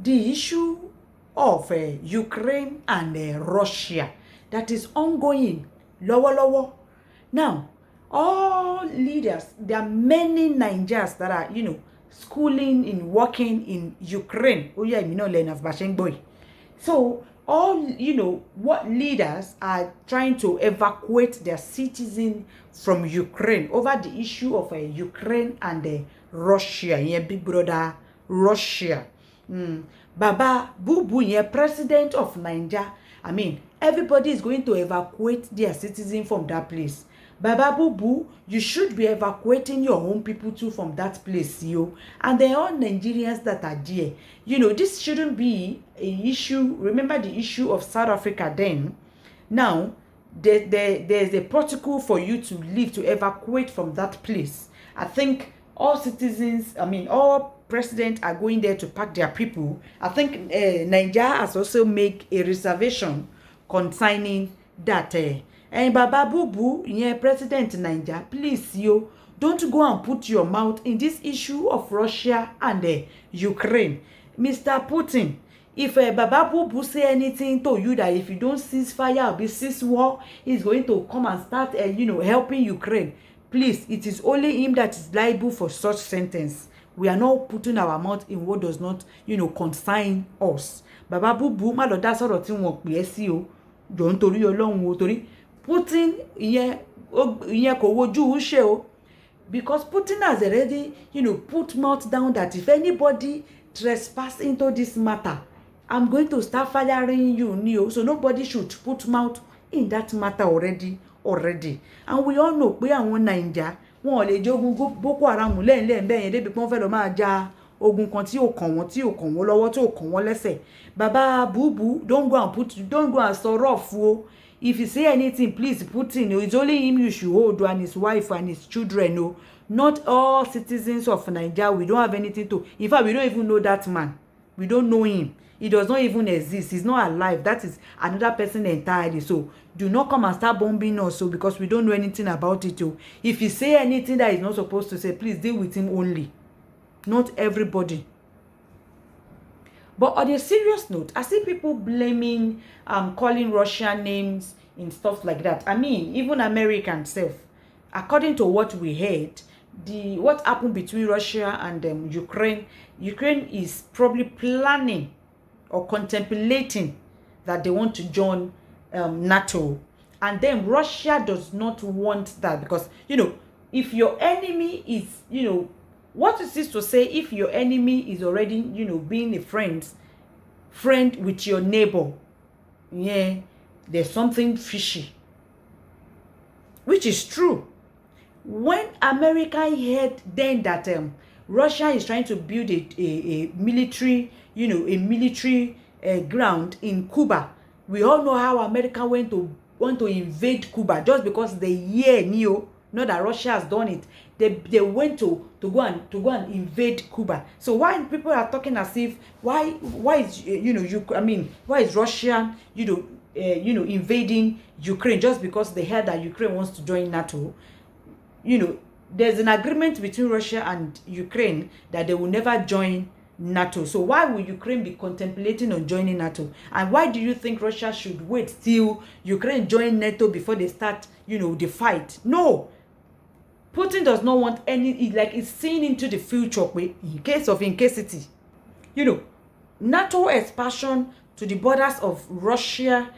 the issue of Ukraine and Russia that is ongoing. Lower. Now, all leaders, there are many Nigerians that are, schooling in working in Ukraine. Oh yeah, learn of boy. So all what leaders are trying to evacuate their citizens from Ukraine over the issue of Ukraine and Russia. Yeah, big brother Russia. Baba Bubu, yeah, president of Nigeria. I mean, everybody is going to evacuate their citizens from that place. Baba Bubu, you should be evacuating your own people too from that place, yo. And they're all Nigerians that are there. This shouldn't be an issue. Remember the issue of South Africa then. Now, there's a protocol for you to leave, to evacuate from that place. I think all citizens, all presidents are going there to pack their people. I think Nigeria has also made a reservation concerning that. And Baba Bubu, yeah, President Nigeria, please, don't go and put your mouth in this issue of Russia and Ukraine. Mr. Putin, if Baba Bubu say anything to you that if you don't cease fire or be cease war, he's going to come and start, helping Ukraine. Please, it is only him that is liable for such sentence. We are not putting our mouth in what does not, concern us. Baba Bubu, má lọ dá sọ̀rọ̀ tí wọ́n pè é sí o. Jọ̀ọ́ nítorí Ọlọ́run o, torí Putin ìyẹn kò wojú ṣe o. Because Putin has already, put mouth down that if anybody trespass into this matter, I'm going to start firing you, so nobody should put mouth in that matter already. And we all know pé àwọn Naija wọn ò lè jogun Boko Haram lẹ́ẹ̀lẹ́ẹ̀ bẹ́ẹ̀ yẹn débi pé wọ́n fẹ́ lọ máa ja ogun kan tí ò kàn wọ́n lọ́wọ́ tí ò kàn wọ́n lẹ́sẹ̀. Baba Bubu, don't go and sọ̀rọ̀ fún o. If you say anything, please Putin, it's only him you should hold, and his wife and his children. No, not all citizens of Nigeria. We don't have anything to. In fact, we don't even know that man. We don't know him. He does not even exist. He's not alive. That is another person entirely. So do not come and start bombing us. So because we don't know anything about it. So if you say anything that is not supposed to say, please deal with him only. Not everybody. But on a serious note, I see people blaming, calling Russian names and stuff like that. I mean, even American self, according to what we heard, what happened between Russia and Ukraine is probably planning or contemplating that they want to join NATO. And then Russia does not want that because, if your enemy is, what is this to say if your enemy is already, being a friend with your neighbor? Yeah, there's something fishy. Which is true. When America heard then that Russia is trying to build a military, ground in Cuba, we all know how America want to invade Cuba just because they hear not that Russia has done it. They went to go and invade Cuba. So why people are talking as if why is why is Russia invading Ukraine just because they heard that Ukraine wants to join NATO? There's an agreement between Russia and Ukraine that they will never join NATO. So why will Ukraine be contemplating on joining NATO? And why do you think Russia should wait till Ukraine join NATO before they start, the fight? No. Putin does not want it's seeing into the future in case of incasity. NATO expansion to the borders of Russia,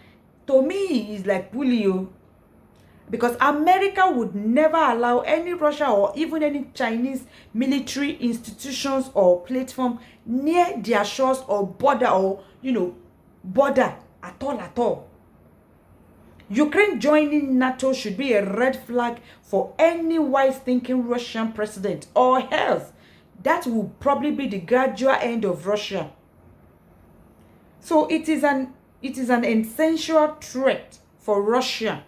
to me, is like bully. Because America would never allow any Russia or even any Chinese military institutions or platform near their shores or border border at all. Ukraine joining NATO should be a red flag for any wise-thinking Russian president, or else that will probably be the gradual end of Russia. So it is an essential threat for Russia.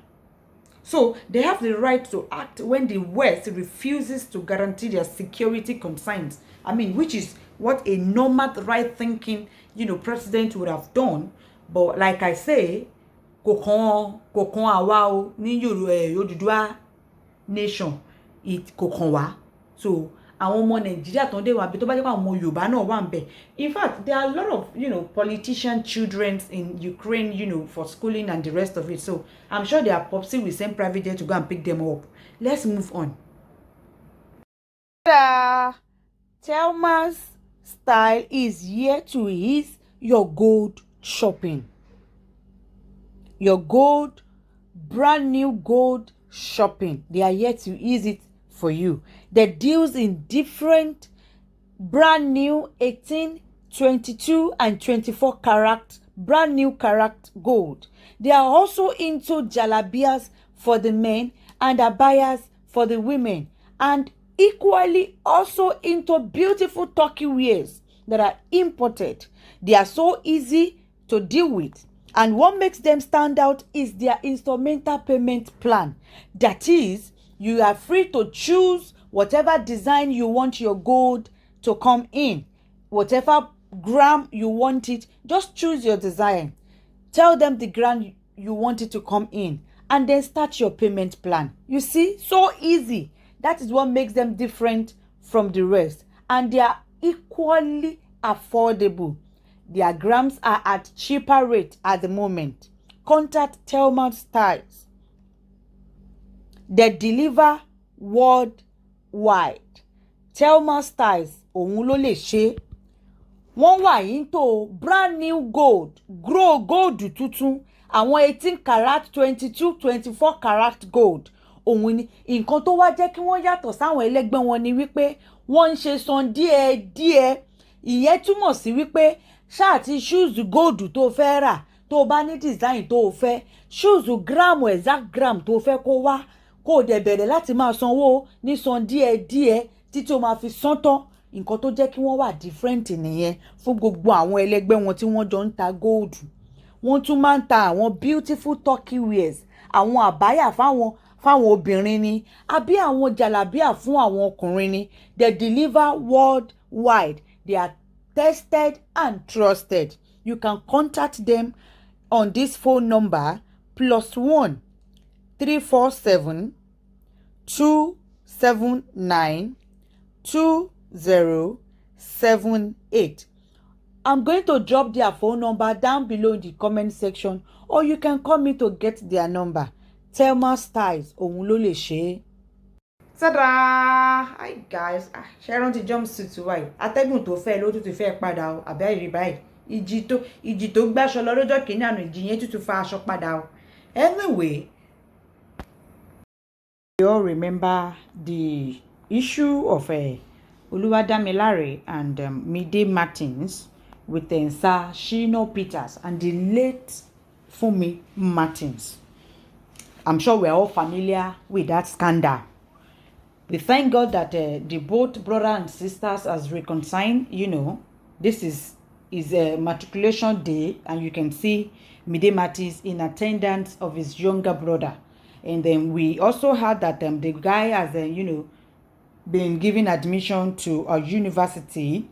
So they have the right to act when the West refuses to guarantee their security concerns. Which is what a normal right-thinking, president would have done. But like I say, kokon awa ni Yorùbá nation, it kokon wa. So àwọn ọmọ Nàìjíríà tó ń dé wà bí tó bá jẹ́ pé àwọn ọmọ Yorùbá náà wà ń bẹ̀. In fact, there are a lot of, politician children in Ukraine, for schooling and the rest of it. So I'm sure their popsy will send private jet to go and pick them up. Let's move on. Thelma's style is here to ease your gold shopping. Your brand new gold shopping. They are here to ease it for you. The deals in different brand new 18, 22 and 24 karat brand new karat gold. They are also into jalabias for the men and abayas for the women, and equally also into beautiful Turkey wears that are imported. They are so easy to deal with, and what makes them stand out is their instrumental payment plan. That is, you are free to choose whatever design you want your gold to come in, whatever gram you want it. Just choose your design, tell them the gram you want it to come in, and then start your payment plan. You see, so easy. That is what makes them different from the rest, and they are equally affordable. Their grams are at cheaper rate at the moment. Contact Thelma Styles. They deliver worldwide. Thelma Styles, òun ló lè ṣe. Wọ́n wà into brand new gold, gold tuntun, àwọn 18 karat, 22, 24 karat gold. Òun ni nǹkan tó wá jẹ́ kí wọ́n yàtọ̀ sáwọn ẹlẹ́gbẹ́ wọn ni wípé wọ́n ń ṣe san díẹ̀. Ìyẹn túmọ̀ sí wípé ṣáà ti shoes gold tó fẹ́ rà, tó bá ní design tó fẹ́, shoes gram exact gram tó fẹ́ kó wá, kó dẹ̀ bẹ̀rẹ̀ láti máa sanwó ní san díẹ̀ títí ó máa fi san tán. Nǹkan tó jẹ́ kí wọ́n wà different nìyẹn fún gbogbo àwọn ẹlẹ́gbẹ́ wọn tí wọ́n jọ ń ta gold. Wọ́n tún máa ń ta àwọn beautiful Turkey wears, àwọn àbáyà fáwọn obìnrin ni, àbí àwọn jàlábíà fún àwọn ọkùnrin ni. They deliver worldwide. They are tested and trusted. You can contact them on this phone number +1 347 279 2078. I'm going to drop their phone number down below in the comment section, or you can call me to get their number. Thelma Styles, òun ló lè ṣe. Tada! Hi guys, Sharon ti jumpsuit wáyé. Atẹ́gùn tó fẹ́ ló tún ti fẹ́ padà o. Àbẹ́ ìrì báyìí. Ìjì tó gbáṣọ lọ lọ́jọ́ kìíní àná, ìjì yẹn tún fa aṣọ padà o. Anyway, you all remember the issue of Oluwadamilare and Mide Martins with Sir Shino Peters and the late Funmi Martins. I'm sure we're all familiar with that scandal. We thank God that the both brother and sisters has reconciled. This is a matriculation day, and you can see Mide Martins in attendance of his younger brother. And then we also heard that the guy has, been given admission to a university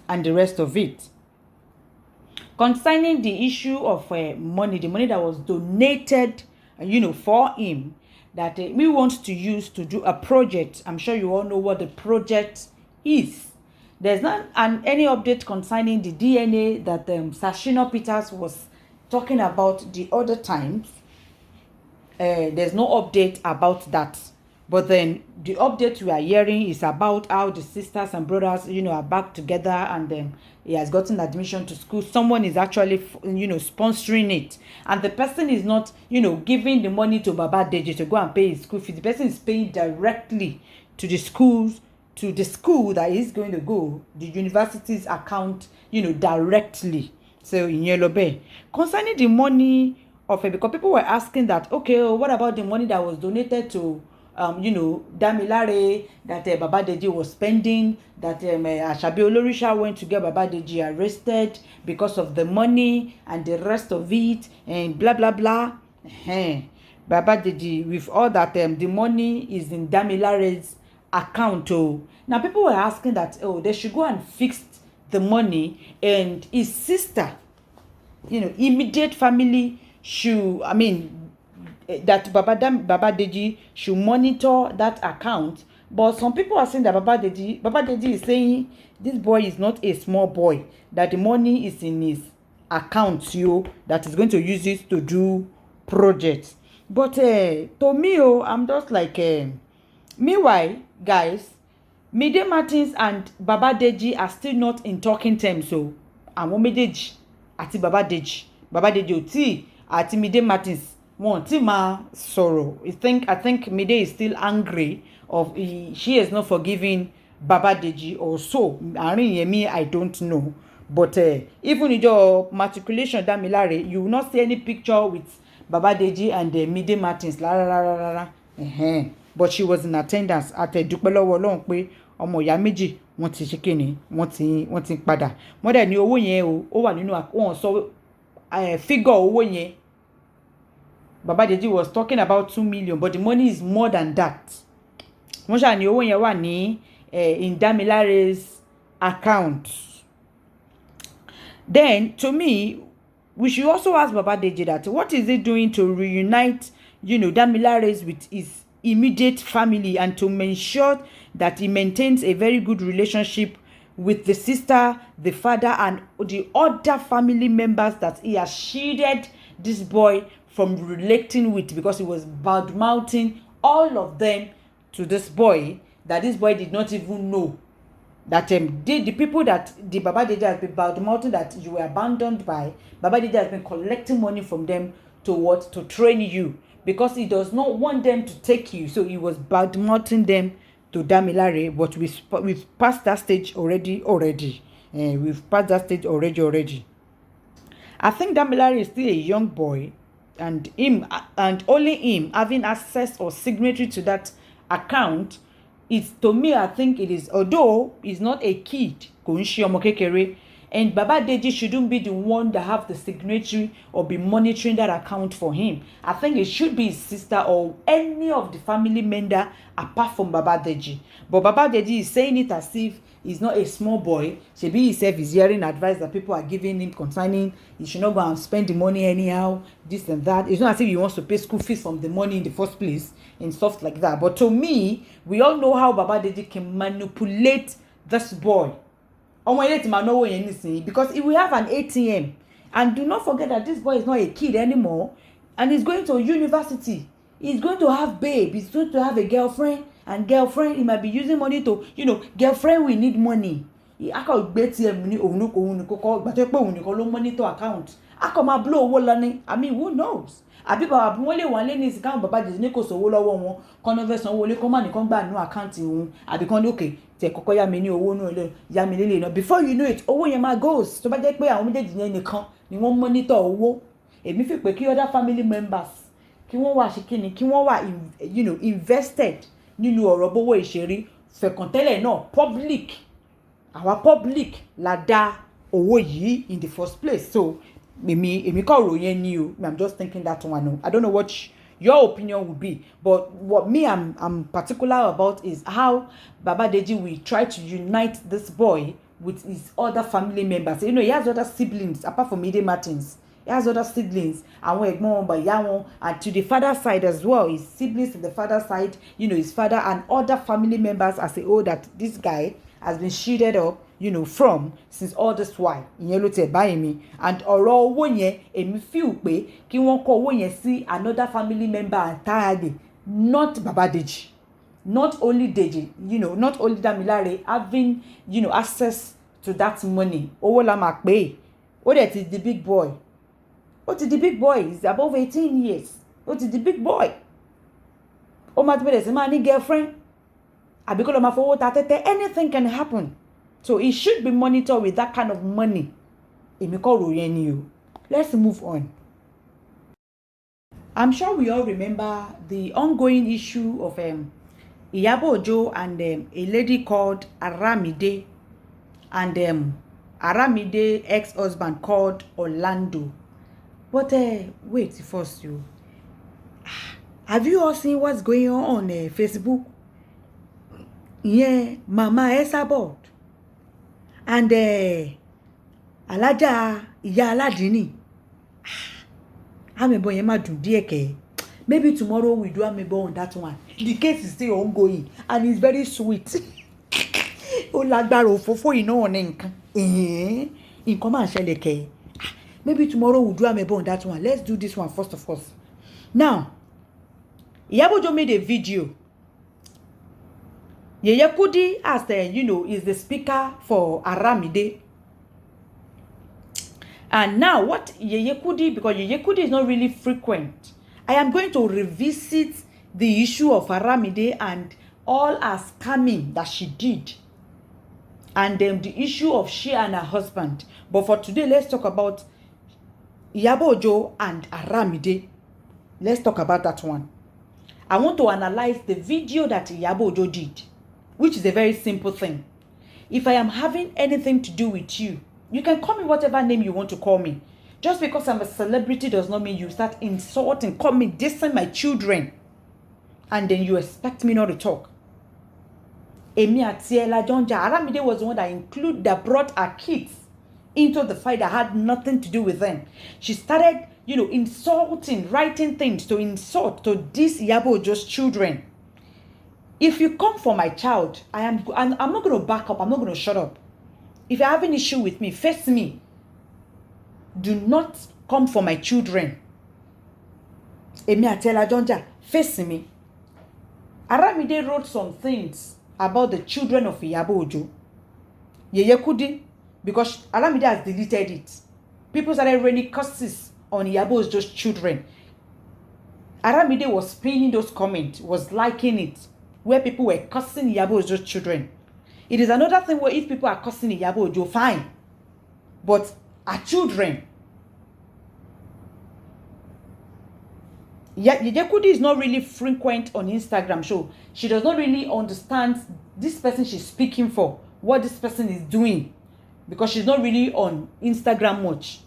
and the rest of it. Concerning the issue of money, the money that was donated, for him, that we want to use to do a project. I'm sure you all know what the project is. There's not any update concerning the DNA that Sir Shino Peters was talking about the other times. There's no update about that. But then the update we are hearing is about how the sisters and brothers, are back together, and then he has gotten admission to school. Someone is actually, sponsoring it. And the person is not, giving the money to Baba Deji to go and pay his school fees. The person is paying directly to the schools, to the school that he's going to go, the university's account, directly. So in Yellow Bay. Concerning the money of it, because people were asking that, okay, what about the money that was donated to Damilare, that Baba Deji was spending, that Ashabi Olorisha went to get Baba Deji arrested because of the money and the rest of it, and blah blah blah. Baba Deji, with all that, the money is in Damilare's account. Now people were asking that, they should go and fix the money, and his sister, immediate family should, that Baba Deji should monitor that account But some people are saying that Baba Deji is saying this boy is not a small boy, that the money is in his account, that is going to use it to do projects. But to me, I'm just like, meanwhile, guys, Mide Martins and Baba Deji are still not in talking terms. So, àwọn méjèèjì àti Baba Deji ò tí àti Mide Martins wọn tí máa sọ̀rọ̀. I think Mide is still angry she has not forgiven Baba Deji or so. Àárín yẹn mi, I don't know. But even in your matriculation Damilare, you will not see any picture with Baba Deji and Mide Martins. But she was in attendance at dúpẹ́ lọ́wọ́ Ọlọ́run pé ọmọ ìyá méjì wọ́n ti ṣe kíni wọ́n ti padà. Wọ́n dẹ̀ ní owó yẹn ó wà nínú wọ́n sọ figure owó yẹn. Baba Deji was talking about 2 million, but the money is more than that. Wọ́n ṣáà ní owó yẹn wà ní in Damilare's account. Then to me, we should also ask Baba Deji that what is he doing to reunite, Damilare's with his immediate family and to ensure that he maintains a very good relationship with the sister, the father, and the other family members that he has shielded this boy from relating with, because he was bad-mouthing all of them to this boy, that this boy did not even know that the people that the Baba Deji has been bad-mouthing, that you were abandoned by, Baba Deji has been collecting money from them to train you, because he does not want them to take you. So he was bad-mouthing them to Damilare, but we've passed that stage already. We've passed that stage already. I think Damilare is still a young boy, and only him having access or signatory to that account is, to me, I think it is, although he's not a kid, kò ń ṣe ọmọ kékeré, and Baba Deji shouldn't be the one that have the signatory or be monitoring that account for him. I think it should be his sister or any of the family member apart from Baba Deji. But Baba Deji is saying it as if he's not a small boy. Shebi himself is hearing advice that people are giving him concerning he should not go and spend the money anyhow, this and that. It's not as if he wants to pay school fees from the money in the first place and stuff like that. But to me, we all know how Baba Deji can manipulate this boy. Because if we have an ATM, and do not forget that this boy is not a kid anymore, and he's going to university, he's going to have babe, he's going to have a girlfriend, and girlfriend, he might be using money to, girlfriend will need money. I can bet him monitor account. I come blow owó. I mean, who knows? Àbí bàbá bí wọ́n lè wọ́n lé ní ìsìnkáwọn Baba Deji ní kò sówó lọ́wọ́ wọn, kọ́nà fẹ́ sanwó lé kọ́ má nìkan gbà nínú àkáǹtì òun, àbí kan ní òkè tẹ̀ kọ́kọ́ yá mi ní owó náà lé yá mi lélẹ̀ náà, before you know it owó yẹn máa goes. Tó bá jẹ́ pé àwọn méjèèjì yẹn nìkan ni wọ́n monitor owó, èmi fi pé kí other family members kí wọ́n wà ṣe kíni, kí wọ́n wà invested nínú ọ̀rọ̀ bówó ìṣeré fẹ̀kàntẹ́lẹ̀ náà public, àwa public la dá owó yìí in the first place. So èmi kò ròyìn ni o, I'm just thinking that one. I don't know what your opinion would be, but what me I'm particular about is how Baba Deji will try to unite this boy with his other family members. He has other siblings apart from Mide Martins. He has other siblings, àwọn ẹ̀gbọ́n wọn, ìyá wọn, and to the father side as well, his siblings to the father side, his father and other family members as a whole that this guy has been shielded up, from since all this while. Ìyẹn ló tẹ̀ báyìí mi, and ọ̀rọ̀ owó yẹn èmi feel pé kí wọ́n kó owó yẹn sí another family member entirely, not Baba Deji, not only Deji, not only Damilare having, access to that money. Owó la máa pè, ó dẹ̀ ti the big boy. Ó ti the big boy is above 18 years. Ó ti the big boy. Ó máa ti bẹ̀rẹ̀ sí máa ní girlfriend. Àbí kó lọ máa fowó ta tẹ́tẹ́, anything can happen. So he should be monitored with that kind of money. Let's move on. I'm sure we all remember the ongoing issue of Iyabo and a lady called Aramide, and Aramide ex-husband called Orlando. But wait first, have you all seen what's going on Facebook? Yeah, Mama Esabod and Alaja Ìyá Aládìní. Àmì boy má dùn díẹ̀ kẹ́. Maybe tomorrow we do amebo on that one. The case is still ongoing and it's very sweet. Ó lágbára òfófó iná ọ̀nà nǹkan. Nǹkan máa ṣẹlẹ̀ kẹ́. Maybe tomorrow we'll do amebo on that one. Let's do this one first of all. Now, Iyabo made a video. Yeye Kudi, as is the speaker for Aramide. And now, what Yeye Kudi, because Yeye Kudi is not really frequent, I am going to revisit the issue of Aramide and all her scamming that she did. And then the issue of she and her husband. But for today, let's talk about Iyabo and Aramide. Let's talk about that one. I want to analyze the video that Iyabo did, which is a very simple thing. If I am having anything to do with you, you can call me whatever name you want to call me. Just because I'm a celebrity does not mean you start insulting, call me, dissing my children, and then you expect me not to talk. Emi Atiela Jonja, Aramide was the one that brought her kids into the fight that had nothing to do with them. She started, insulting, writing things to insult, to diss Iyabo's children. If you come for my child, I'm not going to back up. I'm not going to shut up. If you have an issue with me, face me. Do not come for my children. Emi Atiela Jonja, face me. Aramide wrote some things about the children of Iyabo. Yeye Kudi, because Aramide has deleted it. People started raining curses on Iyabo's children. Aramide was pinning those comments, was liking it, where people were cursing Iyabo's children. It is another thing where if people are cursing Iyabo, fine. But our children, Yeye Kudi is not really frequent on Instagram, so she does not really understand this person she's speaking for, what this person is doing, because she's not really on Instagram much.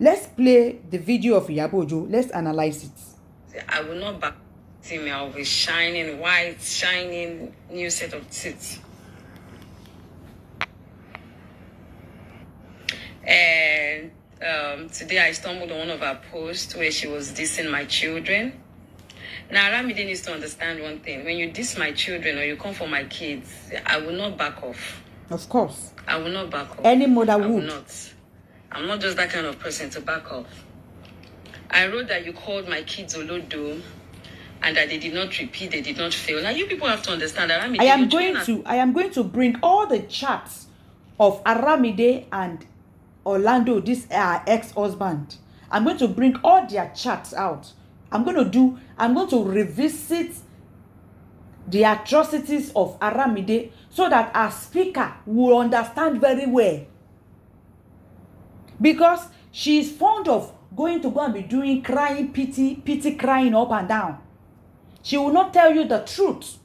Let's play the video of Iyabo. Let's analyze it. I will not back him. I'll be shining white, shining new set of teeth. And today I stumbled on one of her posts where she was dissing my children. Now, Aramide needs to understand one thing. When you diss my children or you come for my kids, I will not back off. Of course. I will not back off. Any mother would. I will not. I'm not just that kind of person to back off. I wrote that you called my kids Olodo and that they did not repeat, they did not fail. Now, you people have to understand that Aramide... I am going to bring all the chats of Aramide and Orlando, this ex-husband. I'm going to bring all their chats out. I'm going to revisit the atrocities of Aramide so that our speaker will understand very well. Because she is fond of going to go and be doing crying, pity crying up and down. She will not tell you the truth.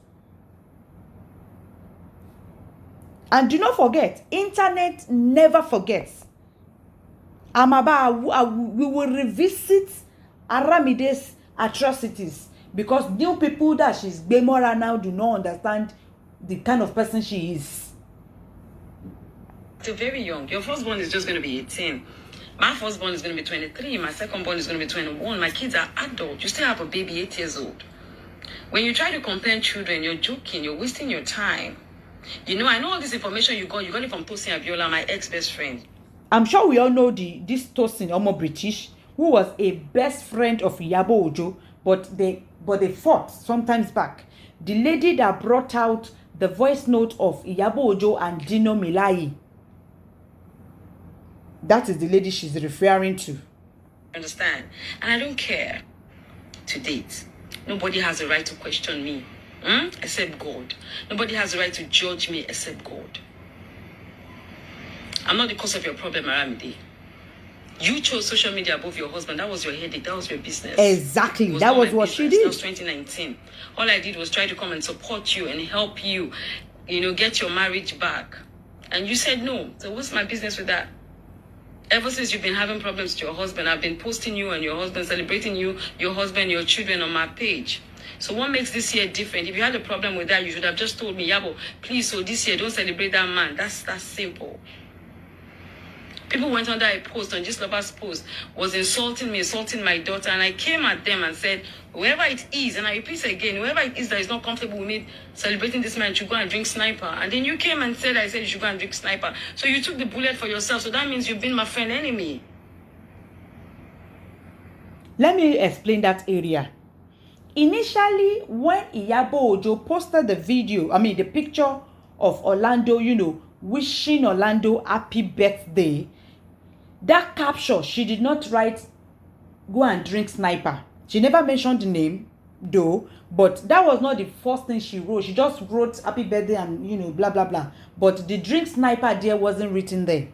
And do not forget, internet never forgets. We will revisit Aramide's atrocities because new people that she's Bemora now do not understand the kind of person she is. Still very young. Your firstborn is just going to be 18. My firstborn is going to be 23. My secondborn is going to be 21. My kids are adult. You still have a baby 8 years old. When you try to compare children, you're joking. You're wasting your time. I know all this information you got it from Tosin Abiola, my ex-best friend. I'm sure we all know this Tosin Omo British, who was a best friend of Iyabo Ojo, but they fought sometimes back. The lady that brought out the voice note of Iyabo Ojo and Dino Milai. That is the lady she's referring to. Understand? And I don't care to date. Nobody has a right to question me, except God. Nobody has a right to judge me except God. I'm not the cause of your problem, Aramide. You chose social media above your husband. That was your headache. That was your business. Exactly. That was what she did. That was 2019. All I did was try to come and support you and help you, get your marriage back. And you said no. So what's my business with that? Ever since you've been having problems with your husband, I've been posting you and your husband, celebrating you, your husband, your children on my page. So what makes this year different? If you had a problem with that, you should have just told me, Iyabo, please, so this year, don't celebrate that man. That's simple. People went under a post on Gislaba's post, was insulting me, insulting my daughter, and I came at them and said, whoever it is, and I repeat again, whoever it is that is not comfortable with me celebrating this man should go and drink sniper. And then you came and said, I said you should go and drink sniper. So you took the bullet for yourself. So that means you've been my friend enemy. Let me explain that area. Initially, when Iyabo Ojo posted the video, the picture of Orlando, wishing Orlando happy birthday, that caption, she did not write, go and drink sniper. She never mentioned the name, though, but that was not the first thing she wrote. She just wrote happy birthday and, blah, blah, blah. But the drink sniper there wasn't written there.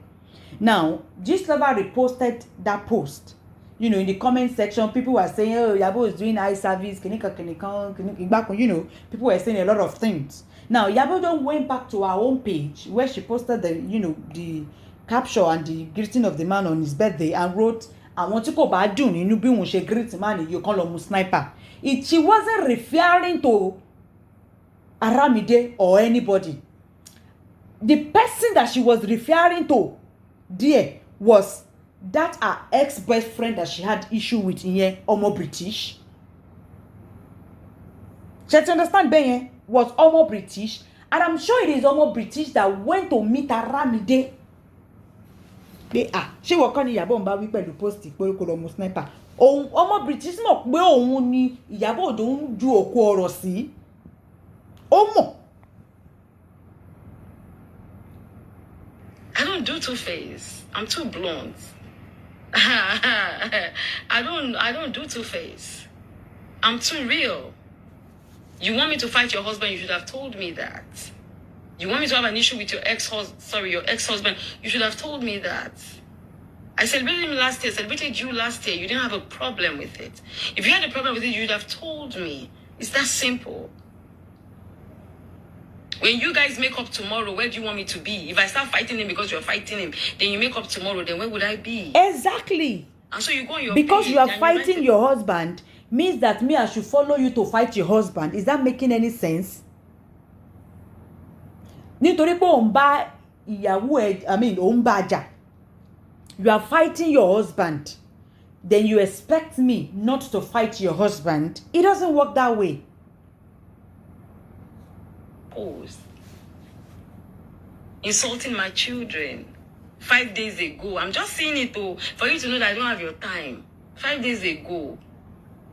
Now, Gislava reposted that post. In the comment section, people were saying, oh, Iyabo is doing eye service, people were saying a lot of things. Now, Iyabo went back to her own page where she posted the caption and the greeting of the man on his birthday and wrote, I want to go back down, she greet man, you call him sniper. She wasn't referring to Aramide or anybody. The person that she was referring to there was that her ex-boyfriend that she had issue with in Omo British. She understand Ben was Omo British, and I'm sure it is Omo British that went to meet Aramide. She was calling Iyabo Mba wí pẹ̀lú post pé kó lọ mú sniper. Omo British mọ̀ pé òun ni Iyabo Ojo ń ju òkú ọ̀rọ̀ sí. Ó mọ̀. I don't do two-face. I'm too blunt. I don't do two-face. I'm too real. You want me to fight your husband, you should have told me that. You want me to have an issue with your ex-husband, you should have told me that. I celebrated him last year, celebrated you last year. You didn't have a problem with it. If you had a problem with it, you would have told me. It's that simple. When you guys make up tomorrow, where do you want me to be? If I start fighting him because you're fighting him, then you make up tomorrow, then where would I be? Exactly. And so you go on your because page you are fighting your husband means that me, I should follow you to fight your husband. Is that making any sense? Nítorí pé òun bá ìyàwó ẹ̀, òun bá jà. You are fighting your husband. Then you expect me not to fight your husband. It doesn't work that way. Insulting my children 5 days ago. I'm just saying it for you to know that I don't have your time. 5 days ago,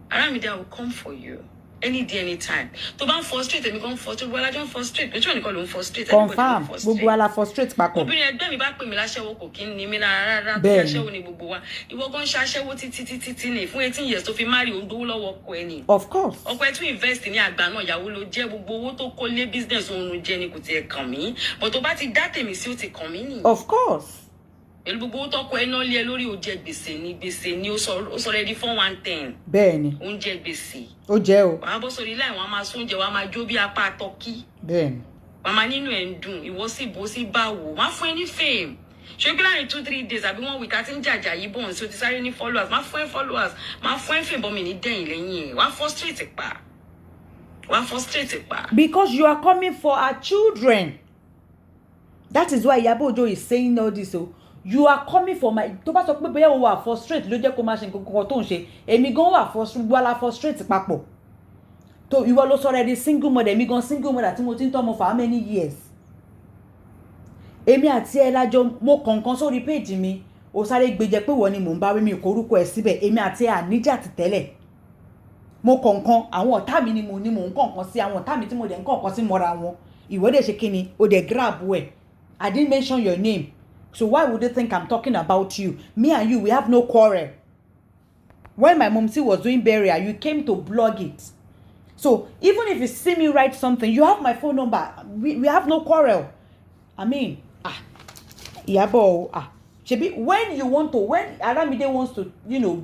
Aramide, I will come for you any day, anytime. To ban frustrate, me come frustrate. Well, I don't frustrate. Which one you call frustrate? Confirm. Gbogbo ala frustrate papọ̀. Obìnrin ẹgbẹ́ mi bá pè mí láṣẹ́wó kò kí ni mí rárá. Láṣẹ́wó ni gbogbo wa. Ìwọ gan ṣaṣẹ́wó títí ni fún 18 years tó fi marry òǹdówó lọ́wọ́ ọkọ ẹ ni. Of course. Ọkọ ẹ tún invest ní àgbà náà ìyàwó ló jẹ́ gbogbo owó tó kó lé business òun jẹ́ ni kò tiẹ̀ kàn mí. But tó bá ti dá tèmi sí ó ti kàn mí ni. Of course. Pẹ̀lú gbogbo owó tó kọ ẹ náà lé lórí ó jẹ gbèsè ni ó sọ ready for 110. Bẹ́ẹ̀ni. Ó ń jẹ gbèsè. Ó jẹ́ o. Wàá bọ́ sórí láì wọ́n á máa sóúnjẹ wọ́n á máa jó bí apá tọ́kí. Bẹ́ẹ̀ni. Mama nínú ẹ̀ ń dùn ìwọ sì bó sí báwo má fún ẹ ní fame ṣé pé láàrin 2-3 days àbí 1 week àti ń jàjà yìí bọ̀ sí o ti sáré ní followers má fún ẹ followers má fún ẹ fame bọ́ mi ní dẹ̀yìn lẹ́yìn ẹ̀ wá frustrate pa. Because you are coming for our children. That is why Iyabo Ojo is saying all this. So you are coming for my. Tó bá sọ pé bóyá o wà frustrate ló jẹ́ kó máa ṣe nǹkan tó ń ṣe èmi gan wà frustrate wà frustrate papọ̀. So ìwọ ló sọ̀rọ̀ di single mother èmi gan single mother tí mo ti ń tọ́mọ for how many years. Èmi àti ẹ lájọ mo kọ̀ọ̀kan sórí page mi ó sáré gbèjẹ pé wọ́n ni mò ń bá wí mi kò orúkọ ẹ̀ síbẹ̀ èmi àti ẹ àníjà ti tẹ́lẹ̀. Mo kọ̀ọ̀kan àwọn ọ̀tá mi ni mò ń kọ̀ọ̀kan sí àwọn ọ̀tá mi tí mo dẹ̀ ń kọ̀ọ̀kan sí mọ́ra wọn. Ìwọ dẹ̀ ṣe kíni o dẹ̀ grab ẹ̀. I didn't mention your name. So why would you think I'm talking about you? Me and you, we have no quarrel. When my mom was doing burial, you came to blog it. So even if you see me write something, you have my phone number. We have no quarrel. Iyabo, when Aramide wants to,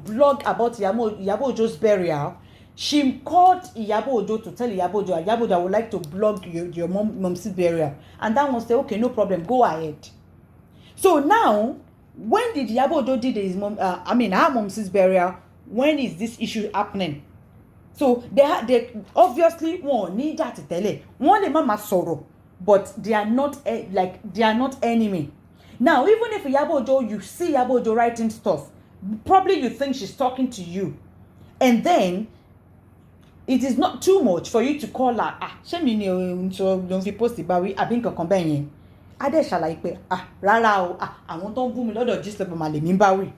blog about Iyabo Ojo's burial, she called Iyabo Ojo to tell Iyabo Ojo, I would like to blog your mom's burial. And that one said, okay, no problem, go ahead. So now, when did Iyabo Ojo did his her mom's burial? When is this issue happening? So they obviously won't need that to tell it. One the mama sorrow, but they are not enemy. Now, even if Iyabo Ojo, you see Iyabo Ojo writing stuff, probably you think she's talking to you. And then, it is not too much for you to call her, ṣé mi ni don't fi post ìbáwí àbí nǹkan kan bẹ́ẹ̀ yẹn. Adé ṣàlàyé pé, rárá o, àwọn tó ń bú mi lọ́dọ̀ Gistlover mà lè mí báwí.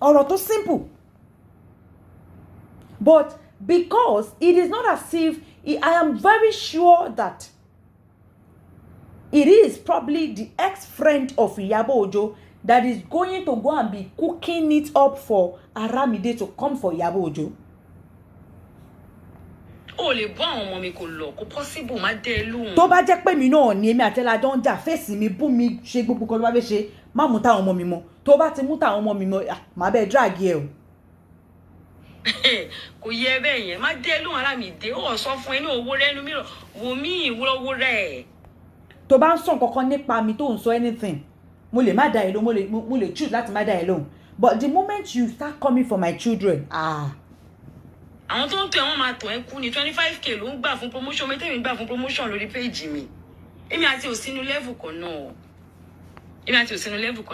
Ọ̀rọ̀ tó simple. But because it is not as if, I am very sure that it is probably the ex-friend of Iyabo Ojo that is going to go and be cooking it up for Aramide to come for Iyabo Ojo. O lè bọ́ àwọn ọmọ mi kò lọ, kò possible má dé lóhùn. Tó bá jẹ́ pé mi náà ni èmi àti Ella jọ ń jà, fèsì mi, bú mi, ṣe gbogbo kan tó bá fẹ́ ṣe, má mú táwọn ọmọ mi mọ́. Tó bá ti mú táwọn ọmọ mi mọ́, má bẹ́ẹ̀ drag ẹ o. Kò yẹ bẹ́ẹ̀ yẹn, má dé lóhùn Aramide, ó sọ fún ẹ ní owó rẹ inú mìíràn, wò mí ìwúrọ̀wó rẹ̀. Tó bá ń sọ nǹkan nípa mi tó ń sọ anything, mo lè má dá ẹ lóhùn, mo lè choose láti má dá ẹ lóhùn. But the moment you start coming for my children, àwọn tó ń tẹ wọn máa tọ̀ ẹ́ kú ni 25k ló ń gbà fún promotion, mẹ́tẹ́mi gbà fún promotion lórí page mi. Èmi àti òsínú level kan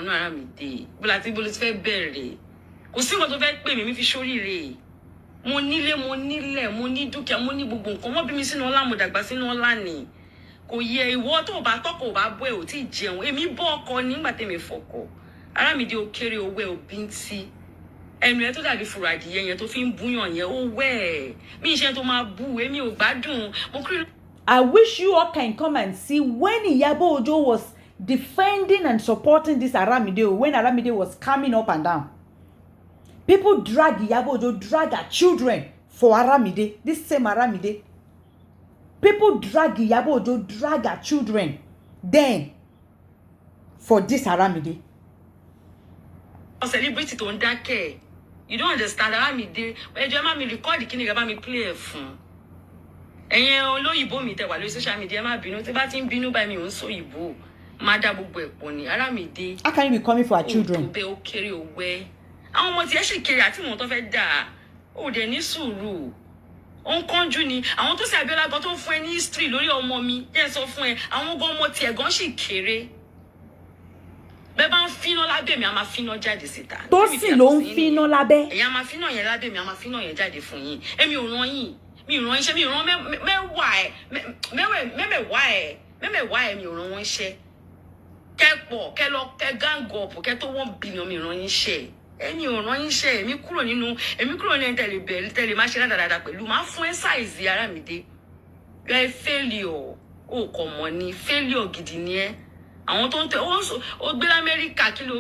náà. Aramide. Bọ́lá tí bọ́lá ti fẹ́ bẹ̀rẹ̀. Kò sí nǹkan tó fẹ́ pè mí, mi fi ṣoríire. Mo nílé, mo nílẹ̀, mo ní dúkìá, mo ní gbogbo nǹkan. Wọ́n bí mi sínú ọlá, mo dàgbà sínú ọlá ni. Kò yẹ ìwọ tó bá tọ́kọ̀ ò bá bọ́ ẹ̀ ò tí ì jẹun. Èmi bọ́ ọkọ nígbà tèmi fọkọ. Aramide ó kéré owó ẹ̀ òbíntí. Ẹnu ẹ tó dàbí fùrọ̀ adìyẹ yẹn tó fi ń búyàn yẹn ó wẹ̀. Mi iṣẹ́ tó máa bú, èmi ò gbádùn. I wish you all can come and see when Iyabo Ojo was defending and supporting this Aramide, when Aramide was coming up and down. People drag Iyabo Ojo, drag her children for Aramide, this same Aramide. People drag Iyabo Ojo, drag her children then for this Aramide. Celebrity tó ń dákẹ́. You don't understand. Aramide, ẹjọ́ má mi record kíni ká bá mi play ẹ̀ fún. Ẹ̀yin olóyìnbó mi tẹ́ wà lórí social media má bínú, tí bá ti ń bínú báyìí mi ò ń sọ ìbò. Má dá gbogbo ẹ̀ pọ̀ ni. Aramide. How can you be coming for our children? Ó bẹ́ ó kéré owẹ́. Àwọn ọmọ tí ẹ ṣì kéré àti ìwọ̀n tó fẹ́ dà. Ó dẹ̀ ní sùúrù. Ó ń kánjú ni. Àwọn tó ṣe Abíọ́lá gan tó ń fún ẹ ní history lórí ọmọ mi. Jẹ́ sọ fún ẹ, àwọn gan ọmọ tí ẹ gan ṣì kéré. Bẹ́ẹ̀ bá ń fínà lábẹ́ mi, a máa fínà jáde síta. Tó sì ló ń fínà lábẹ́. Ẹ̀yin a máa fínà yẹn lábẹ́ mi, a máa fínà yẹn jáde fún yín. Èmi ò ràn yín. Mi ò ràn iṣẹ́, mi ò ràn mẹ́wàá ẹ̀, mi ò ràn wọ́n iṣẹ́. Kẹ́ pọ̀, kẹ́ lọ, kẹ́ gang up, kẹ́ tó 1 billion mi ràn yín iṣẹ́. Èmi ò ràn yín iṣẹ́, èmi kúrò ní tẹ̀lé máa ṣe dáadáa pẹ̀lú. Máa fún ẹ size Aramide. You are a failure. O kò mọ̀ ni, failure gidi ni ẹ́. Àwọn tó ń tẹ ó gbé l'Amẹ́ríkà kí ló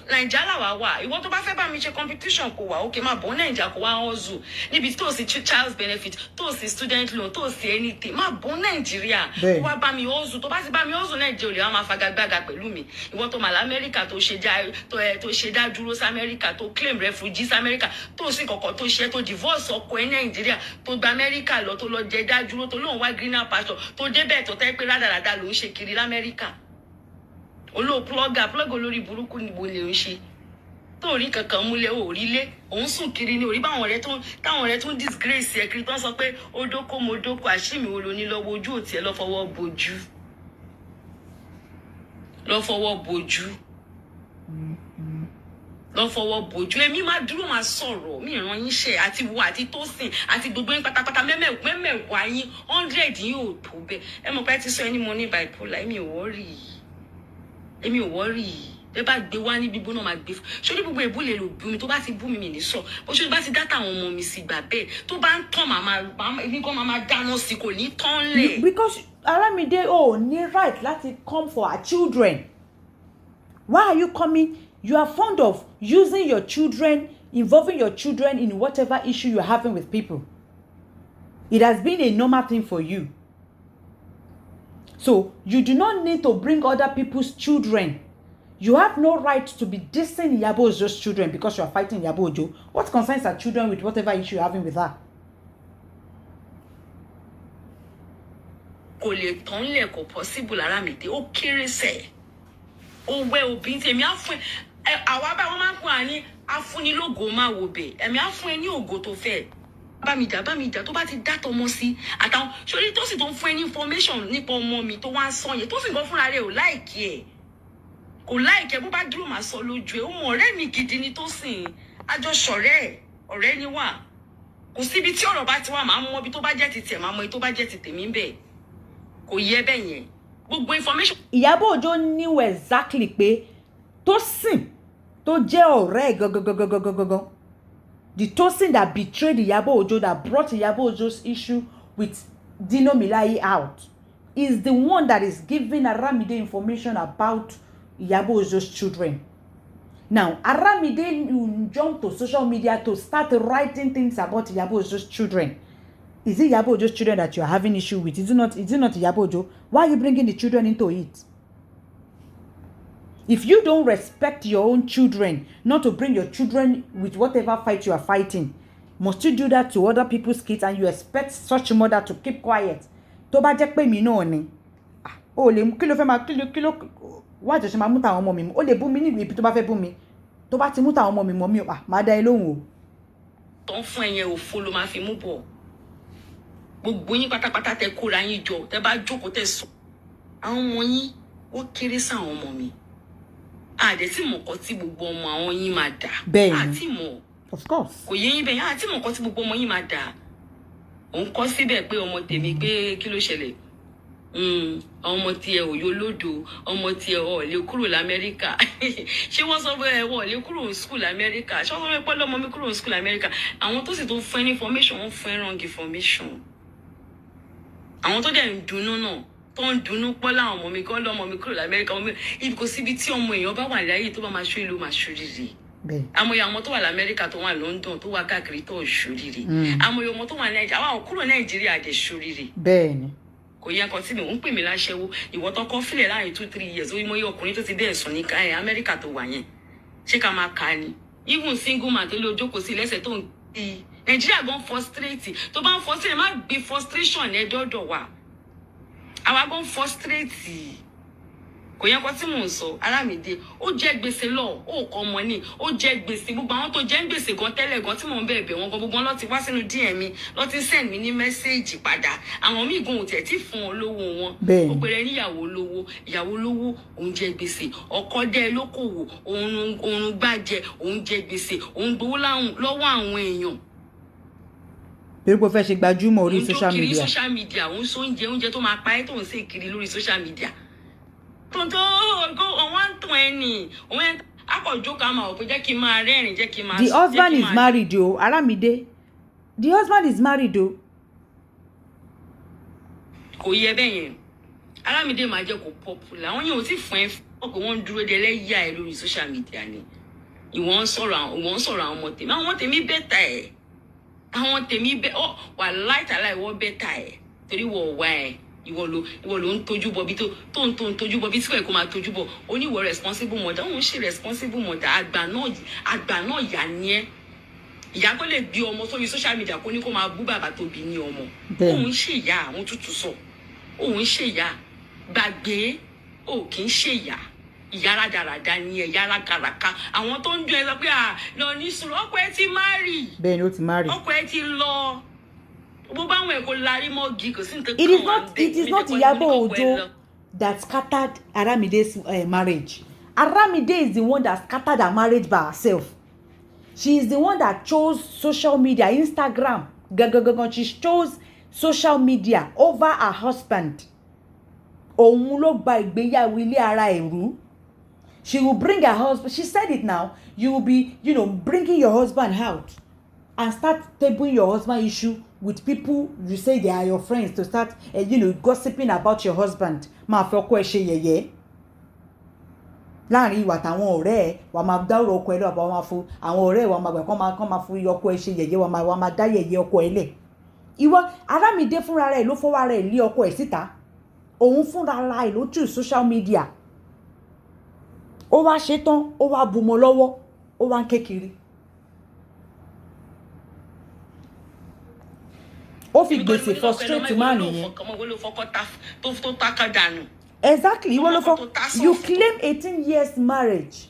Nàìjíríà làwa wà. Ìwọ tó bá fẹ́ bá mi ṣe competition kò wá òkè máa bọ̀ Nàìjíríà kò wá hustle níbi tó sì child's benefit tó sì student loan tó sì anything máa bọ̀ Nàìjíríà kó wá bá mi hustle. Tó bá ti bá mi hustle Nàìjíríà olè wá máa fagagbága pẹ̀lú mi. Ìwọ tó mà l'Amẹ́ríkà tó ṣe dá dúró sí Amẹ́ríkà tó claim refugee sí Amẹ́ríkà tó sì kọ̀kọ̀ tó ṣe tó divorce ọkọ ẹ̀ Nàìjíríà tó gba Amẹ́ríkà lọ tó lọ jẹ dá dúró tó lóun wá greener pasture tó débẹ̀ tó tẹ́ pé rádaràda ló ń ṣe kiri l'Amẹ́ríkà. Olo plug olórí burúkú ni bo lè ń ṣe tó rí kankan múlẹ̀ ò rí lé òun sùn kiri ni orí báwọn ọ̀rẹ́ tó ń disgrace ẹ kiri tó ń sọ pé ó dóko mo dóko àṣìmí wo lo ní lọ́wọ́ ojú òtí ẹ lọ́ fọwọ́ bojú èmi máa dúró máa sọ̀rọ̀ mi ìran yín ṣe àti wo àti Tósìn àti gbogbo yín pátápátá mẹ́mẹ̀wá yín 100 yín ò tó bẹ́ẹ̀ ẹ mọ̀ pé ti sọ ẹni mo ní bipolar èmi ò wọ́rì bẹ́ẹ̀ bá gbé wá ní gbígbóná máa gbé ṣórí gbogbo èbú lè lò bú mi tó bá ti bú mi ní sọ bó ṣe bá ti dá táwọn ọmọ mi sí gbà bẹ́ẹ̀ tó bá ń tán èmi kan máa dáná sí kò ní tán lẹ̀. Because Aramide ní right láti come for her children. Why are you coming? You are fond of using your children, involving your children in whatever issue you're having with people. It has been a normal thing for you. So, you do not need to bring other people's children. You have no right to be dissing Iyabo Ojo's children because you are fighting Iyabo Ojo. What concerns her children with whatever issue you're having with her? Kò lè tán lẹ̀ kò possible Aramide ó kéré sẹ̀. Ó wẹ́ òbí tèmi á fún ẹ àwa bá wọn máa ń pọ̀ àní afúnilógo máa wò bẹ̀ ẹ̀mí á fún ẹ ní ògo tó fẹ́. Bá mi jà tó bá ti dátọ̀ mọ́ sí àtàwọn sórí tó sì tó ń fún ẹ ní information nípa ọmọ mi tó wá ń sọ yẹn tó sì gan fúnra rẹ̀ ò láìkí ẹ̀ kò láìkẹ́ bó bá dúró máa sọ lójú ẹ̀ ó mọ ọ̀rẹ́ mi gidi ni Tósìn àjọṣọ̀rẹ́ ọ̀rẹ́ ni wà kò síbi tí ọ̀rọ̀ bá ti wà máa mọ ibi tó bá jẹ́ ti tẹ̀ máa mọ ibi tó bá jẹ́ ti tèmi ń bẹ̀ kò yẹ bẹ́ẹ̀ yẹn gbogbo information. Iyabo Ojo knew exactly pé Tósìn tó jẹ́ ọ̀rẹ́ gangan the Tósìn that betrayed Iyabo Ojo, that brought Iyabo Ojo's issue with Dino Melaye out, is the one that is giving Aramide information about Iyabo Ojo's children. Now, Aramide jumped to social media to start writing things about Iyabo Ojo's children. Is it Iyabo Ojo's children that you are having issue with? Is it not Iyabo Ojo? Why are you bringing the children into it? If you don't respect your own children, not to bring your children with whatever fight you are fighting, must you do that to other people's kids and you expect such a mother to keep quiet? Tó bá jẹ́ pé mi náà ni. O lè kí ló fẹ́ máa kí ló wá jẹ́ ṣe máa mú tàwọn ọmọ mi. O lè bú mi ní ibi tó bá fẹ́ bú mi. Tó bá ti mú tàwọn ọmọ mi mọ́ mi, máa dá ẹ lóhùn o. Tó ń fún ẹyẹ òfo ló máa fi mú bọ̀. Gbogbo yín pátápátá tẹ kóra yín jọ, tẹ bá jókòó tẹ sùn. Àwọn ọmọ yín wọ́n kéré sáwọn ọmọ mi. Àdẹ tí mọ̀ kọ́ tí gbogbo ọmọ àwọn yín máa dà. Bẹ́ẹ̀ni. Àti mọ̀. Of course. Kò yé yín bẹ́ẹ̀ àti mọ̀ kọ́ tí gbogbo ọmọ yín máa dà. Òun kọ́ síbẹ̀ pé ọmọ tèmi pé kí ló ṣẹlẹ̀? Ọmọ tiẹ̀ òyò lódò, ọmọ tiẹ̀ ọ̀ lè kúrò l'Amẹ́ríkà. Ṣé wọ́n sọ pé ẹ̀wọ̀ lè kúrò ní school l'Amẹ́ríkà? Ṣé wọ́n sọ pé ọmọ mi kúrò ní school l'Amẹ́ríkà? Àwọn tó sì tó fún ẹ information, wọ́n fún ẹ wrong information. Àwọn tó dẹ̀ ń dunnú náà, tó ń dunnú pọ́ láwọn ọmọ mi kọ́ lọ́mọ mi kúrò l'Amẹ́ríkà. Ibi kò síbi tí ọmọ èèyàn bá wà láyé tó bá máa ṣó ìlú máa ṣoríire. Àmọye àwọn tó wà l'Amẹ́ríkà tó wà London tó wà káàkiri tó ṣoríire. Àmọye ọmọ tó wà Nàìjíríà àwọn kúrò Nàìjíríà dẹ̀ ṣoríire. Bẹ́ẹ̀ni. Kò yẹ kan tí mi ń pè mí láṣẹ́wó ìwọ tó kọ́ fílẹ̀ láàrin 2-3 years ó mọ iye ọkùnrin tó ti bẹ́ẹ̀ sùn ní Amẹ́ríkà tó wà yẹn ṣé ká máa kà á ni even single man tó lé ojókòó sí lẹ́sẹ̀ tó ń gbé Nàìjíríà gan frustrate tó bá ń frustrate má gbé frustration ẹ dọ́dọ̀ wa àwa gan frustrate kò yẹ kan tí mò ń sọ Aramide ó jẹ́ gbèsè lọ ó kọ́ ọmọ ní ó jẹ́ gbèsè gbogbo àwọn tó jẹ́ ń gbèsè gan tẹ́lẹ̀ gan tí mò ń bẹ̀bẹ̀ wọn gan gbogbo lọ́ ti wá sínú DM mi lọ́ ti send mi ní mẹ́sẹ́ẹ̀jì padà àwọn míì gan ò tẹ̀ tí fún wọn lówó wọn ó pèrè níyàwó lówó òun jẹ gbèsè ọkọ dẹ lókòwò òun gbàjẹ òun jẹ gbèsè òun gbowó lọ́wọ́ àwọn èèyàn. Pé kò fẹ́ ṣe gbajúmọ̀ orí social media. òun tó kiri social media òun sọ oúnjẹ tó máa pa ẹ́ tó ń ṣe kiri lórí social media. Tonto go on 120 when akọ̀jọ́ ká máa pé jẹ́ kí n máa rẹ́rìn jẹ́ kí n máa. The husband is married o Aramide. The husband is married o. Kò yẹ bẹ́ẹ̀ yẹn Aramide máa jẹ́ kó popular àwọn yẹn ò tí fún ẹ fún pé wọ́n dúró de lẹ́yà ẹ lórí social media ni ìwọ̀n sọ̀rọ̀ àwọn ọmọ tèmi bẹ́tà ẹ̀ àwọn tèmi bẹ́ ọ wà láìtàláì wọ́n bẹ́tà ẹ̀ torí wọ́n wá ẹ̀. Ìwọ ló ń tójú bọ̀ bí tó ń tójú bọ̀ bí tí kò máa tójú bọ̀ oníwọ̀ responsible mother òun ṣe responsible mother àgbà náà yà ni ẹ́ ìyá tó lè gbé ọmọ sórí social media kó ní kó máa bú bàbá tó bí ní ọmọ òun ṣe ìyá àwọn tútù sọ òun ṣe ìyá gbàgbé ò kì í ṣe ìyá rádaràda ni ẹ yára kàràkà àwọn tó ń dún ẹ sọ pé lọ ní sùúrù ọkọ ẹ ti marry bẹ́ẹ̀ ni ó ti marry ọkọ ẹ ti lọ. It is not Iyabo Ojo that scattered Aramide's marriage. Aramide is the one that scattered her marriage by herself. She is the one that chose social media, Instagram. She chose social media over her husband. Òun ló bà ìgbéyàwó ilé ara ẹ̀ rú. She will bring her husband. She said it now. You will be, bringing your husband out and start tabling your husband issue with people you say they are your friends to start gossiping about your husband. Máa fi ọkọ ẹ ṣe yẹ̀yẹ́ láàrin ìwà táwọn ọ̀rẹ́ ẹ̀ wà máa dárò ọkọ ẹ lọ àbá máa fún àwọn ọ̀rẹ́ ẹ̀ wà máa gbà kán máa fún ọkọ ẹ ṣe yẹ̀yẹ́ wà máa dá yẹ̀yẹ́ ọkọ ẹ lẹ̀. Ìwọ Aramide fúnra rẹ̀ ló fọwọ́ rẹ̀ lé ọkọ ẹ̀ síta òun fúnra rẹ̀ ló choose social media ó wá ṣe tán ó wá bùmọ̀ lọ́wọ́ ó wá ń kékiri. Ó fi gbèsè frustrate man yẹn. Exactly you claim 18 years marriage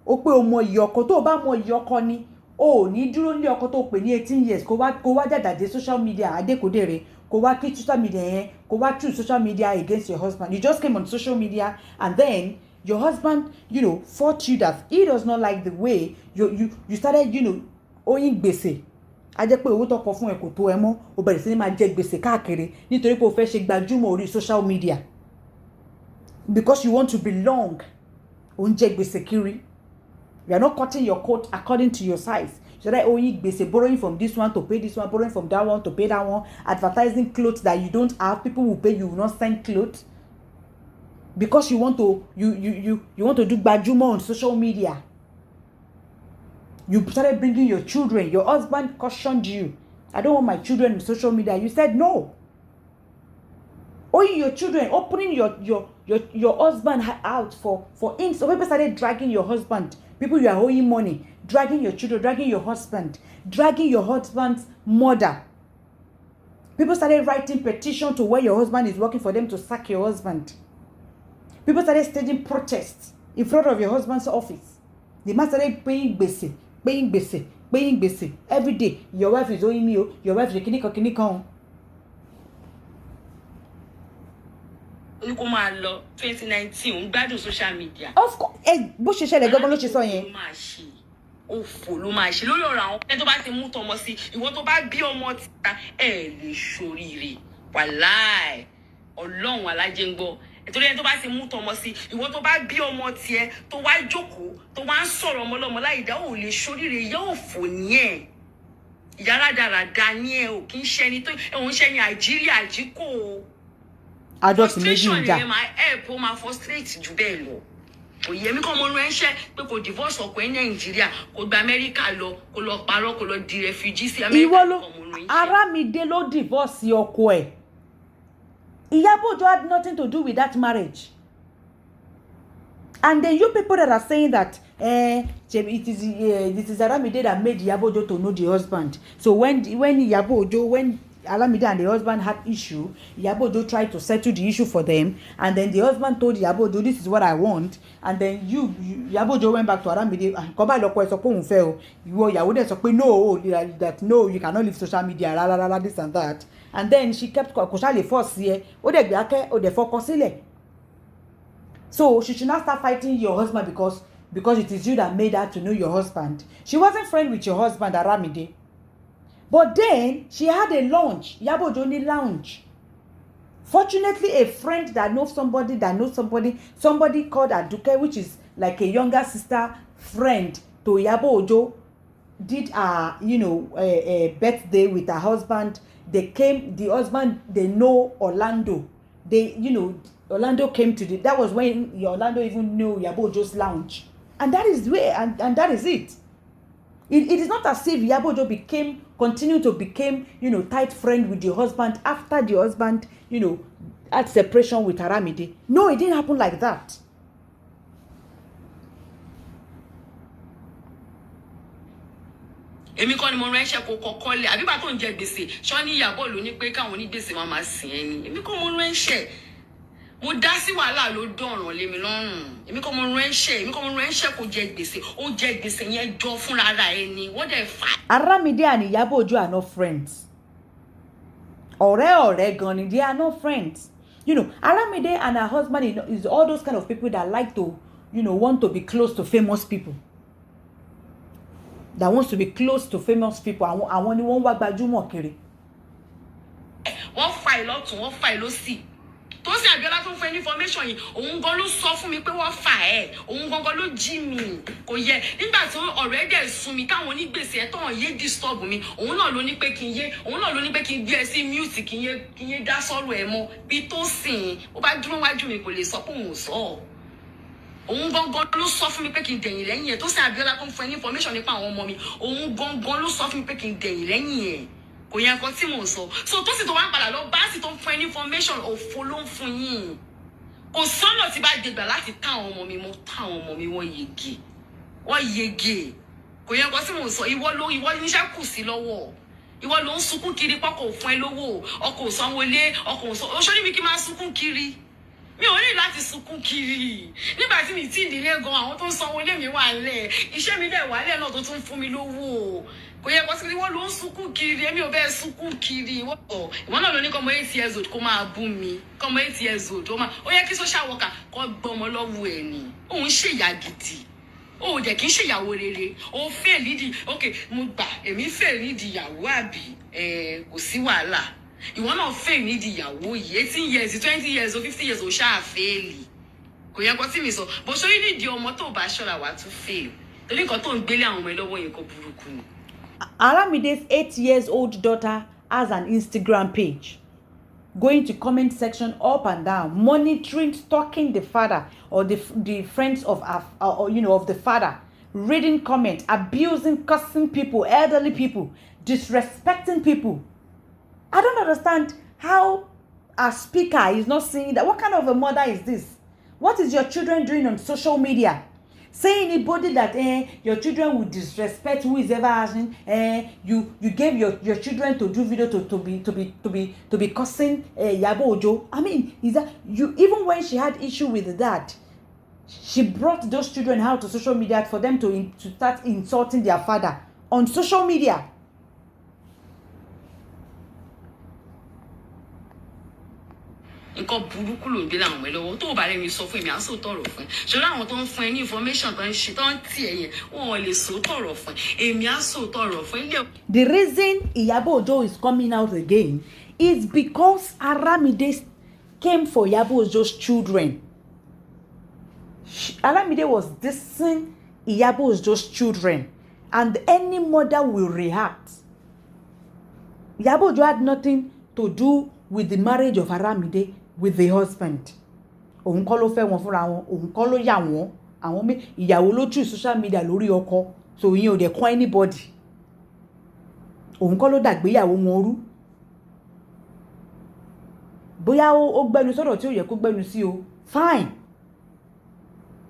ó pé o mọ ìyọkọ tó o bá mọ ìyọkọ ni o ò ní dúró ní ọkọ tó o pè ní 18 years kó wá jàdàdé social media adékòdèrè kó wá kí social media yẹn kó wá choose social media against your husband. You just came on social media and then your husband, fought you that he does not like the way you started, owing gbèsè. A jẹ́ pé owó tó kọ fún ẹ kò tó ẹ mọ́, o bẹ̀rẹ̀ sí ní máa jẹ gbèsè káàkiri nítorí pé o fẹ́ ṣe gbajúmọ̀ orí social media. Because you want to belong. O ń jẹ gbèsè kiri. You are not cutting your coat according to your size. So that owing gbèsè, borrowing from this one to pay this one, borrowing from that one to pay that one, advertising clothes that you don't have, people will pay, you will not send clothes. Because you want to you want to do gbajúmọ̀ on social media. You started bringing your children. Your husband cautioned you. I don't want my children on social media. You said no. Owing your children, opening your husband out for him. So people started dragging your husband. People you are owing money, dragging your children, dragging your husband, dragging your husband's mother. People started writing petition to where your husband is working for them to sack your husband. People started staging protests in front of your husband's office. The man started paying gbèsè. Every day. Your wife is owing me. Your wife is kini. You come out 2019, gbádùn social media. Of course, bó ṣe ṣẹlẹ̀ gangan ló ṣe sọ yẹn. Òfò ló máa ṣe lórí ọ̀rọ̀ àwọn ẹni tó bá ti mú tọmọ sí ìwọ tó bá bí ọmọ títa lè ṣoríire wàláì Ọlọ́run alájẹngbọ nítorí ẹni tó bá ti mú tọmọ sí ìwọ tó bá bí ọmọ tiẹ̀ tó wá jókòó tó wá ń sọ̀rọ̀ ọmọ lọ́mọ láì dá ò lè ṣoríire ìyá òfò nìyẹn ìyá rádaràda ní ẹ ò kí ń ṣẹni tó ẹ̀wọ̀n ń ṣẹni Nàìjíríà àjíkò adult méjì ń jà. frustration máa help ó máa frustrate jù bẹ́ẹ̀ lọ. Òye mi kọ́ mo rán ẹ̀ṣẹ́ pé kò divorce ọkọ ẹ̀ Nàìjíríà kò gba Amẹ́ríkà lọ kò lọ parọ́ kò lọ di refugee sí Amẹ́ríkà. Ìwọ ló Aramide ló divorce ọkọ ẹ̀. Iyabo had nothing to do with that marriage. And then you people that are saying that it is Aramide that made Iyabo to know the husband. So when Aramide and the husband had issue, Iyabo tried to settle the issue for them, and then the husband told Iyabo, this is what I want, and then Iyabo went back to Aramide and come back lọ́kọ ẹ̀ sọ pé òun fẹ́ o, ìwọ ìyàwó dẹ̀ sọ pé no, you cannot leave social media, this and that, and then she kept kò ṣá lè force yẹ, ó dẹ̀ gbé akẹ́, ó dẹ̀ fọkọ sílẹ̀. So she should not start fighting your husband because it is you that made her to know your husband. She wasn't friend with your husband, Aramide. But then she had a lounge. Iyabo only lounge. Fortunately, a friend that knows somebody called Aduke, which is like a younger sister friend to Iyabo Ojo, did a birthday with her husband. They know Orlando. Orlando came to that was when Orlando even knew Iyabo Ojo's lounge. And that is where, and that is it. It is not as if Iyabo Ojo continued to become, tight friend with the husband after the husband, had separation with Aramide. No, it didn't happen like that. Èmi kọ́ ni mo ránṣẹ́ kó kọ́kọ́ lẹ̀ àbí bá tó ń jẹ gbèsè ṣọ́ ní Iyabo ló ní pé káwọn onígbèsè máa máa sìn ẹni èmi kọ́ mo ránṣẹ́ mo dá sí wàhálà ló dọ̀ràn lé mi lọ́rùn èmi kọ́ mo ránṣẹ́ kó jẹ gbèsè ó jẹ gbèsè yẹn jọ fúnra ara ẹni wọ́n dẹ̀ fà. Aramide and Iyabo Ojo are not friends. Ọ̀rẹ́ gan ni, they are not friends. Aramide and her husband is all those kind of people that like to, want to be close to famous people. That wants to be close to famous people. Àwọn ni wọ́n wá gbajúmọ̀ kiri. Wọ́n fà ìlọ́tún, wọ́n fà ìlọ́sì. Tó sì Abíọ́lá tó ń fún information yìí, òun gan ló sọ fún mi pé wọ́n fà ẹ́. Òun gangan ló jí mi. Kò yẹ. Nígbà tí ọ̀rẹ́ dẹ̀ sún mi káwọn onígbèsè ẹ̀ tán yé disturb mi. Òun náà ló ní pé kí n gbé ẹ sí mute kí n yé dá sọ́rọ̀ ẹ mọ́. Bí tó sìn, ó bá dúró wájú mi kò lè sọ pé òun ò sọ. Òun gangan ló sọ fún mi pé kí n dẹ̀yìn lẹ́yìn ẹ̀ tó sì Abíọ́lá tó ń fún information nípa àwọn ọmọ mi. Òun gangan ló sọ fún mi pé kí n dẹ̀yìn lẹ́yìn ẹ̀. Kò yẹ nǹkan tí mò ń sọ. So tó sì tó wá ń padà lọ bá sì tó ń fún information òfo ló ń fún yín. Kò sọ́nà tí bá dégbà láti tá àwọn ọmọ mi mo tá àwọn ọmọ mi wọ́n yege. Kò yẹ nǹkan tí mò ń sọ. Ìwọ níṣẹ́ kù sí lọ́wọ́. Ìwọ ló ń sunkún kiri pọ́kọ̀ fún ẹ lówó. Ọkọ̀ sanwó-ilé, ọkọ̀ sanwó. Oṣó ní mi kí n máa sunkún kiri. mi ò ní láti sunkún kiri nígbà tí mi ti ìdílé gan àwọn tó ń sanwó ilé mi wà lẹ̀ iṣẹ́ mi dẹ̀ wà lẹ̀ náà tó tún fún mi lówó kò yẹ kó sí wọ́n ló ń sunkún kiri èmi ò bẹ́ẹ̀ sunkún kiri ìwọ náà ló ní kọ́mọ 8 years old kó máa bú mi kọ́mọ 8 years old ó yẹ kí social worker kó gbọ́mọ lọ́wọ́ ẹ̀ ni òun ṣèyà gidi ó dẹ̀ kí n ṣèyàwó rere ó fẹ́ lídìí ok mo gbà èmi fẹ́ lídìí ìyàwó àbí kò sí wàhálà ìwọ náà fẹ́ nídìí ìyàwó yìí 18 years 20 years 50 years ó ṣáà fẹ́ẹ̀lì kò yẹ kó tí mi sọ bó ṣe nídìí ọmọ tó bá ṣọ́ra wà tún fẹ́ẹ̀ torí nǹkan tó ń gbélé àwọn ọmọ ẹ lọ́wọ́ yẹn kò burúkú ni. Aramide's 8-year-old daughter has an Instagram page. Going to comment section up and down, monitoring, stalking the father or the friends of of the father, reading comment, abusing, cursing people, elderly people, disrespecting people. I don't understand how a speaker is not seeing that. What kind of a mother is this? What is your children doing on social media? Saying anybody that your children will disrespect who is ever asking, you gave your children to do video to be cussing Iyabo Ojo. I mean, is that you? Even when she had issue with that, she brought those children out to social media for them to start insulting their father on social media. Nǹkan burúkú ló ń gbé láwọn ọmọ ẹ lọ́wọ́ tó o bá rẹ̀ mi sọ fún mi à ń sọ tọ̀rọ̀ fún ẹ ṣọlá àwọn tó ń fún ẹ ní information tó ń ṣe tó ń tì ẹ yẹn wọn ò lè sọ tọ̀rọ̀ fún ẹ èmi á sọ tọ̀rọ̀ fún ẹ. The reason Iyabo Ojo is coming out again is because Aramide came for Iyabo Ojo's children. Aramide was dissing Iyabo Ojo's children, and any mother will react. Iyabo Ojo had nothing to do with the marriage of Aramide with the husband. Òun kọ́ ló fẹ́ wọn fúnra wọn, òun kọ́ ló yà wọ́n, àwọn ìyàwó ló choose social media lórí ọkọ, so ìyẹn ò dẹ̀ kọ́ anybody. Òun kọ́ ló dàgbéyàwó wọn rú. Bóyá ó gbẹnu sọ́dọ̀ tí ó yẹ kó gbẹnu sí o, fine.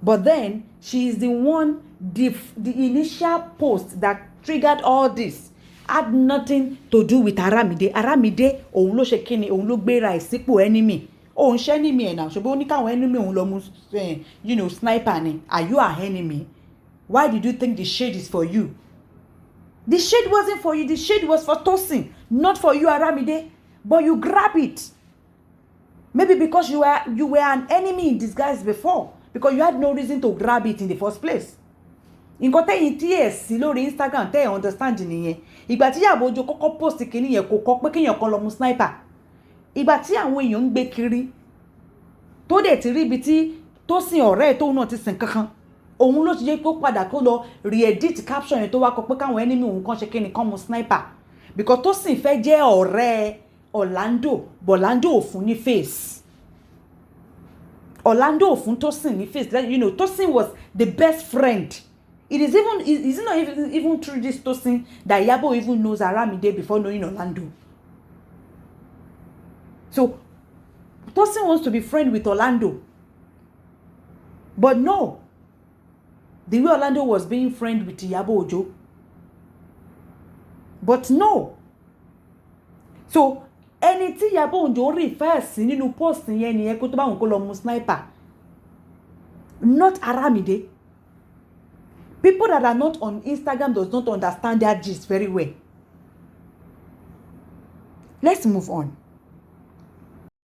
But then she is the one, the initial post that triggered all this had nothing to do with Aramide. Aramide òun ló ṣe kíni, òun ló gbéra ìsípò enemy. Òun ṣe enemy ẹ̀ náà, ṣùgbọ́n ó ní káwọn enemy òun lọ mú sniper ni. Are you our enemy? Why did you think the shade is for you? The shade wasn't for you. The shade was for Tosin, not for you, Aramide. But you grab it. Maybe because you were an enemy in disguise before, because you had no reason to grab it in the first place. Nǹkan tẹ́yìn tí ẹ̀ sí lórí Instagram tẹ́ ẹ̀ understand nìyẹn. Ìgbà tí Iyabo Ojo kọ́kọ́ post kìíní yẹn kò kọ́ pé kéèyàn kan lọ mú sniper. Ìgbà tí àwọn èèyàn ń gbé kiri tó dẹ̀ ti rí ibi tí tó sin ọ̀rẹ́ ẹ̀ tóun náà ti sìn kankan. Òun ló ti jẹ́ pé ó padà kó lọ re-edit caption yẹn tó wá kọ pé káwọn enemy òun kan ṣe kíni kan mú sniper. Because tó sìn fẹ́ jẹ́ ọ̀rẹ́ Orlando, but Orlando ò fún ní face. Orlando ò fún Tosin ní face. Tosin was the best friend. Is it not even through this Tosin that Iyabo even knows Aramide before knowing Orlando? So Tosin wants to be friend with Orlando. But no. The way Orlando was being friend with Iyabo Ojo. But no. So ẹni tí Iyabo Ojo refer sí nínú post yẹn nìyẹn kó tó bá wọn kó lọ mú sniper. Not Aramide. People that are not on Instagram does not understand that gist very well. Let's move on.